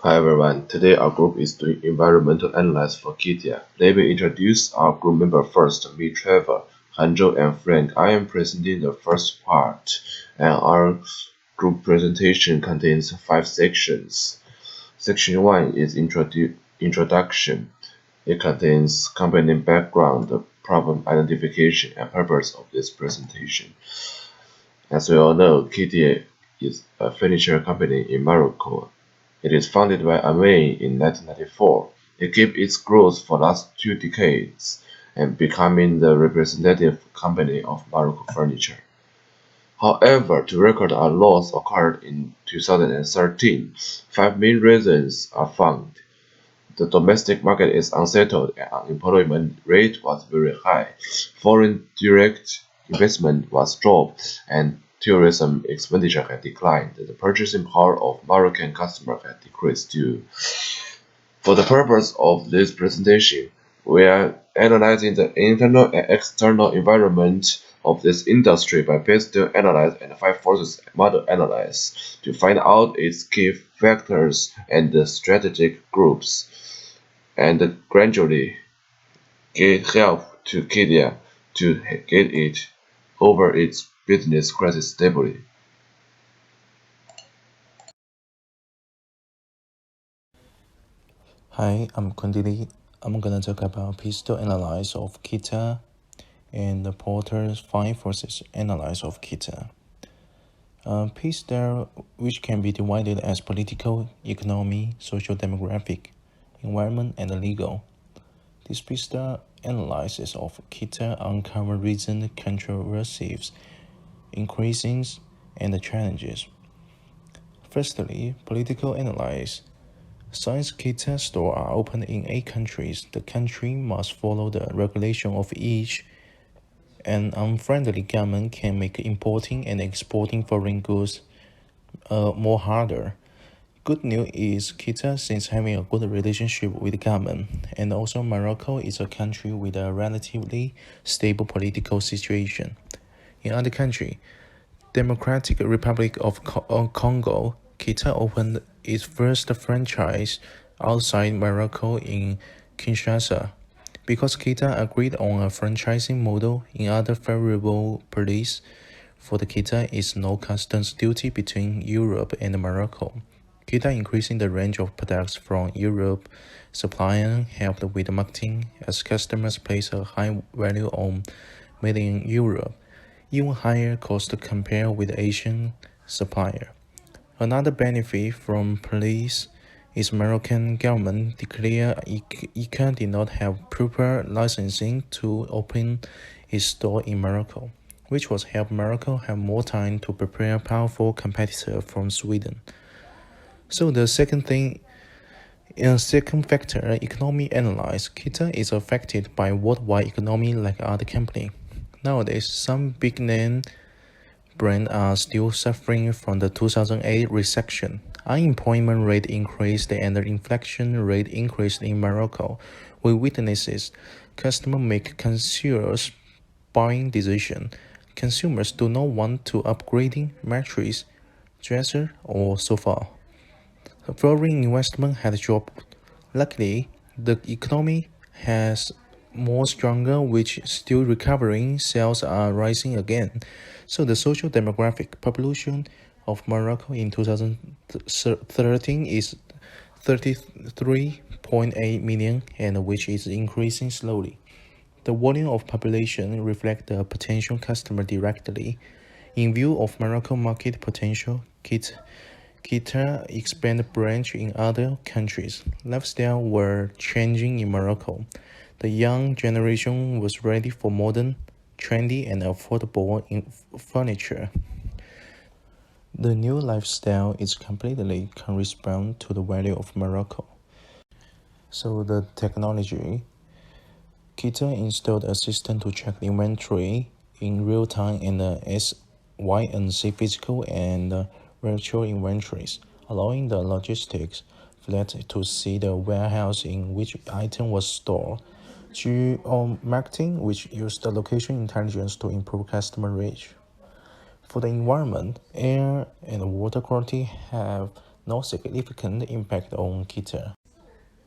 Hi everyone, today our group is doing environmental analysis for Kitea. Let me introduce our group member first, me Trevor, Hanzhou and Frank. I am presenting the first part, and our group presentation contains 5 sections. Section 1 is introduction. It contains company background, problem identification, and purpose of this presentation. As we all know, Kitea is a furniture company in Morocco. It is founded by Amey in 1994. It kept its growth for the last 2 decades and becoming the representative company of Morocco furniture. However, to record a loss occurred in 2013. 5 main reasons are found. The domestic market is unsettled and unemployment rate was very high. Foreign direct investment was dropped and tourism expenditure had declined. The purchasing power of Moroccan customers had decreased too. For the purpose of this presentation, we are analyzing the internal and external environment of this industry by PESTEL Analysis and 5 forces model analysis to find out its key factors and the strategic groups, and gradually get help to Kitea to get it over its business crisis stably. Hi, I'm Kundi. I'm gonna talk about PESTEL analysis of Kitea and the Porter's 5 forces analysis of Kitea. PESTEL, which can be divided as political, economy, social demographic, environment, and legal. This PESTEL analysis of Kitea uncover recent controversies, increases, and challenges. Firstly, political analysis. Since Kitea stores are open in 8 countries, the country must follow the regulation of each. An unfriendly government can make importing and exporting foreign goods more harder. Good news is Kitea seems having a good relationship with the government, and also Morocco is a country with a relatively stable political situation. In other countries, Democratic Republic of Congo, Kitea opened its first franchise outside Morocco in Kinshasa. Because Kitea agreed on a franchising model in other favorable place, for the Kitea is no customs duty between Europe and Morocco. Kitea increasing the range of products from Europe supplying helped with marketing as customers place a high value on made in Europe, even higher cost compared with Asian supplier. Another benefit from police is Moroccan government declared ICA did not have proper licensing to open its store in Morocco, which was help Morocco have more time to prepare powerful competitor from Sweden. So the second factor, economy analysis, Kitea is affected by worldwide economy like other company. Nowadays, some big name brands are still suffering from the 2008 recession. Unemployment rate increased and the inflation rate increased in Morocco. We witnesses customers make conscious buying decision. Consumers do not want to upgrading mattress, dresser, or sofa. Foreign investment has dropped. Luckily, the economy has more stronger, which still recovering. Sales are rising again. So the social demographic population of Morocco in 2013 is 33.8 million, and which is increasing slowly. The volume of population reflects the potential customer directly. In view of Morocco market potential, Kitea expanded branch in other countries. Lifestyle were changing in Morocco. The young generation was ready for modern, trendy, and affordable furniture. The new lifestyle is completely correspond to the value of Morocco. So the technology, Kitea installed a system to check the inventory in real time in the SYNC physical and virtual inventories, allowing the logistics flat to see the warehouse in which item was stored. Geo marketing, which used the location intelligence to improve customer reach. For the environment, air and water quality have no significant impact on Kitea.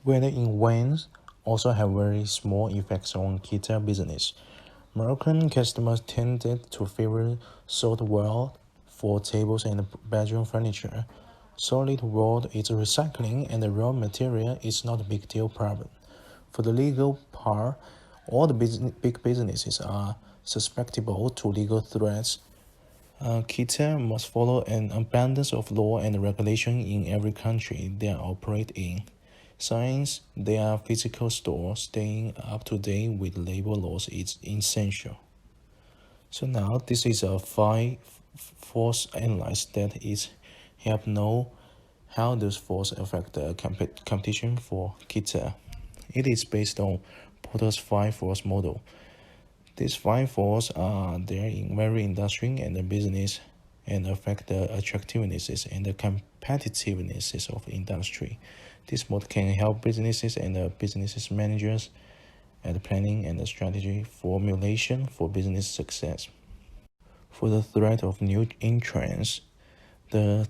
Weather in winds also have very small effects on Kitea business. Moroccan customers tended to favor solid wood for tables and bedroom furniture. Solid wood is recycling and the raw material is not a big deal problem. For the legal part, all the big businesses are susceptible to legal threats. Kitea must follow an abundance of law and regulation in every country they operate in. Since they are physical stores, staying up to date with labor laws is essential. So now this is a five force analysis that is help know how those forces affect the competition for Kitea. It is based on Porter's five force model. These five forces are there in every industry and the business and affect the attractiveness and the competitiveness of industry. This model can help businesses and the business managers at planning and the strategy formulation for business success. For the threat of new entrants, entering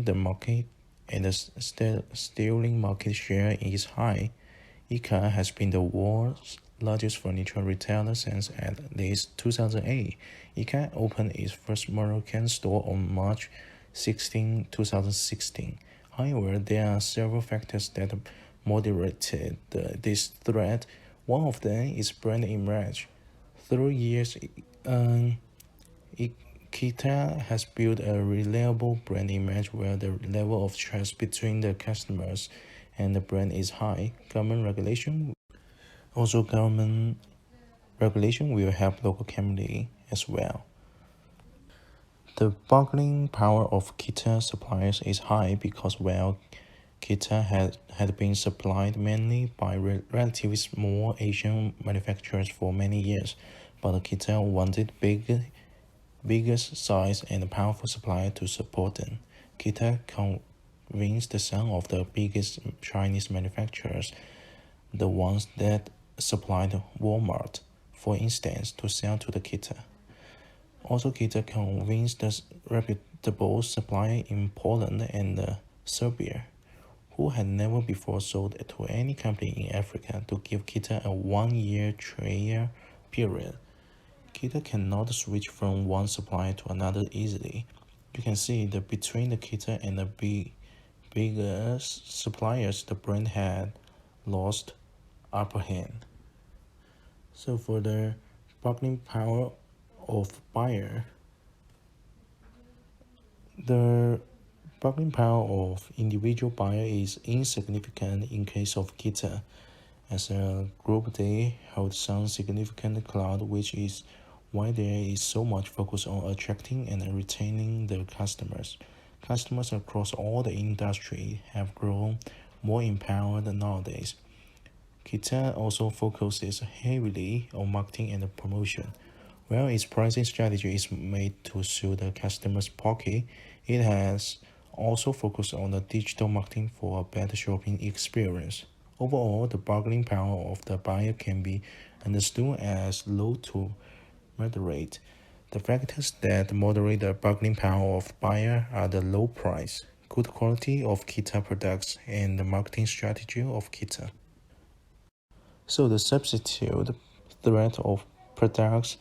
the market and stealing market share is high. IKEA has been the world's largest furniture retailer since at least 2008. IKEA opened its first Moroccan store on March 16, 2016. However, there are several factors that moderated this threat. One of them is brand image. Through years, Kitea has built a reliable brand image where the level of trust between the customers and the brand is high. Government regulation will help local community as well. The bargaining power of Kitea suppliers is high because while Kitea had been supplied mainly by relatively small Asian manufacturers for many years, but Kitea wanted biggest size and powerful supplier to support them. Kitea convinced some of the biggest Chinese manufacturers, the ones that supplied Walmart, for instance, to sell to the Kitea. Also, Kitea convinced a reputable supplier in Poland and Serbia, who had never before sold to any company in Africa, to give Kitea a 1-year trial period. Kitea cannot switch from one supplier to another easily. You can see that between the Kitea and the biggest suppliers, the brand had lost upper hand. So for the bargaining power of buyer, the bargaining power of individual buyer is insignificant in case of Kitea. As a group, they hold some significant clout, which is why there is so much focus on attracting and retaining the customers. Customers across all the industry have grown more empowered nowadays. Kitea also focuses heavily on marketing and promotion. While its pricing strategy is made to suit the customer's pocket, it has also focused on the digital marketing for a better shopping experience. Overall, the bargaining power of the buyer can be understood as low to moderate. The factors that moderate the bargaining power of buyer are the low price, good quality of Kitea products, and the marketing strategy of Kitea. So the substitute threat of products,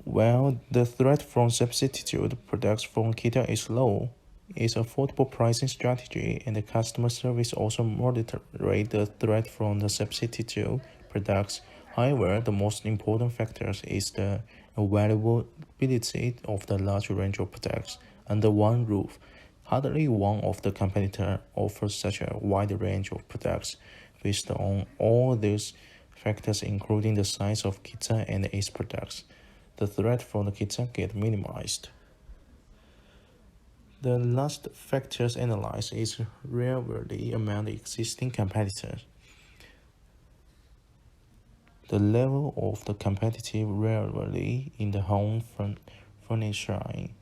well, the threat from substitute products from Kitea is low. Its affordable pricing strategy and the customer service also moderate the threat from the substitute products. However, the most important factor is the availability of the large range of products under one roof. Hardly one of the competitors offers such a wide range of products. Based on all these factors, including the size of Kitea and its products, the threat from the Kitea get minimized. The last factors analyzed is rivalry among the existing competitors. The level of the competitive rivalry in the home furnishing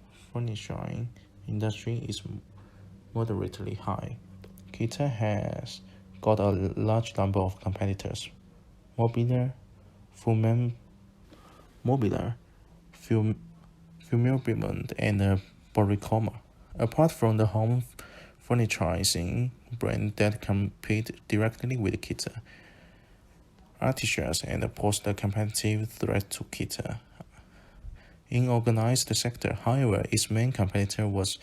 industry is moderately high. Kitea has got a large number of competitors. Mobiler, Fumobile, and Boricoma. Apart from the home furnituring brand that compete directly with Kitea, Artisans and pose a competitive threat to Kitea. In organized sector, however, its main competitor was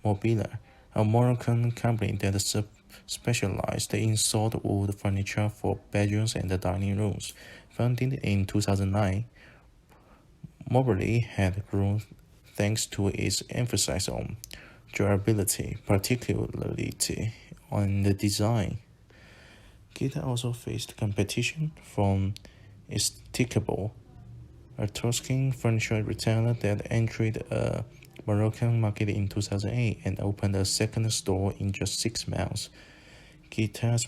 Mobile, a Moroccan company that specialized in soft wood furniture for bedrooms and dining rooms. Founded in 2009, Mobile had grown thanks to its emphasis on durability, particularly on the design. Kitea also faced competition from Istiqbal, a Tuscan furniture retailer that entered a Moroccan market in 2008 and opened a second store in just 6 months. Kitea's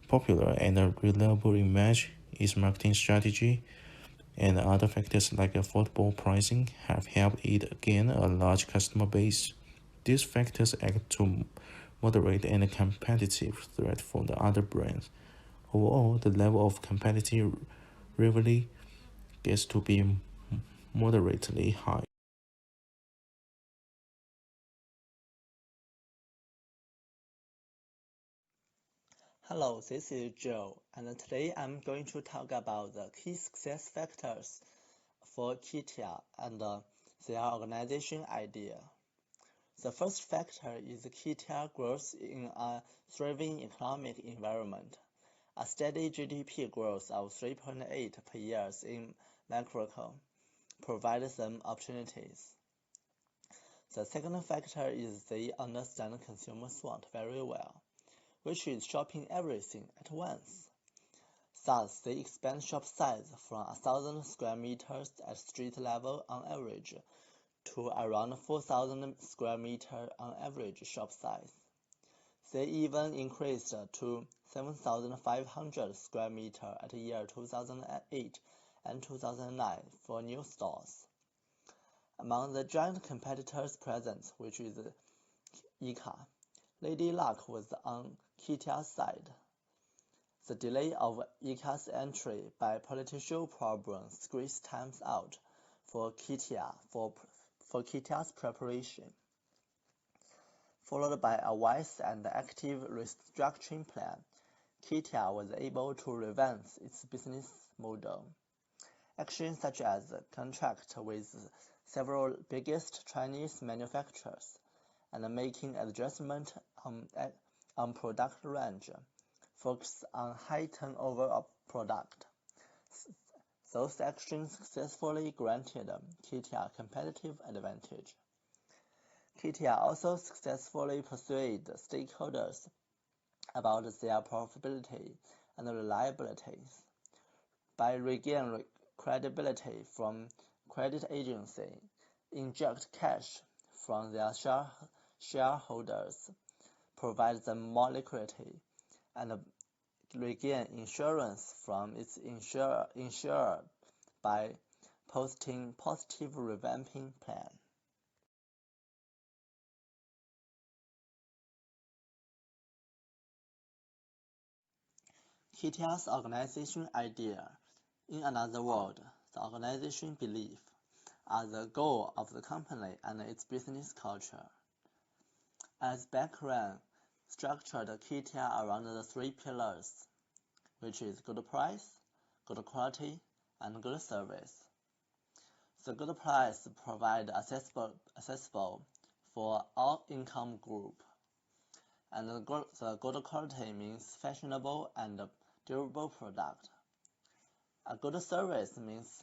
popular and reliable image, its marketing strategy, and other factors like affordable pricing have helped it gain a large customer base. These factors act to moderate any competitive threat from the other brands. Overall, the level of competitive rivalry gets to be moderately high. Hello, this is Joe, and today I'm going to talk about the key success factors for Kitea and their organization idea. The first factor is Kitea growth in a thriving economic environment. A steady GDP growth of 3.8 per year in Morocco provides them opportunities. The second factor is they understand consumers want very well, which is shopping everything at once. Thus, they expand shop size from 1,000 square meters at street level on average to around 4,000 square meters on average shop size. They even increased to 7,500 square meters at year 2008 and 2009 for new stores. Among the giant competitors present, which is ICA, Lady Luck was on Kitea's side. The delay of ICA's entry by political problems squeezed times out for Kitea for Kitea's preparation. Followed by a wise and active restructuring plan, Kitea was able to revamp its business model. Actions such as contract with several biggest Chinese manufacturers and making adjustment on product range focus on high turnover of product. Those actions successfully granted Kitea competitive advantage. Kitea also successfully persuaded stakeholders about their profitability and reliability. By regaining credibility from credit agency, inject cash from their shareholders, provide them more liquidity, and regain insurance from its insurer by posting positive revamping plan. Kitea's organization idea, in another word, the organization belief, are the goal of the company and its business culture. As background, structured Kitea around the three pillars, which is good price, good quality, and good service. The good price provide accessible for all income group, and the good quality means fashionable and durable product. A good service means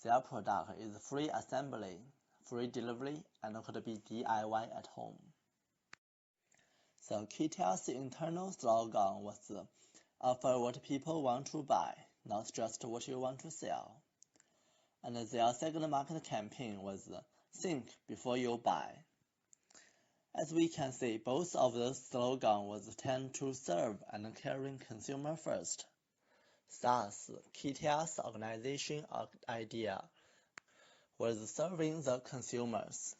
their product is free assembly, free delivery, and could be DIY at home. So Kitea's internal slogan was offer what people want to buy, not just what you want to sell. And their second market campaign was think before you buy. As we can see, both of those slogans was tend to serve and caring consumer first. Thus, Kitea's organization idea was serving the consumers,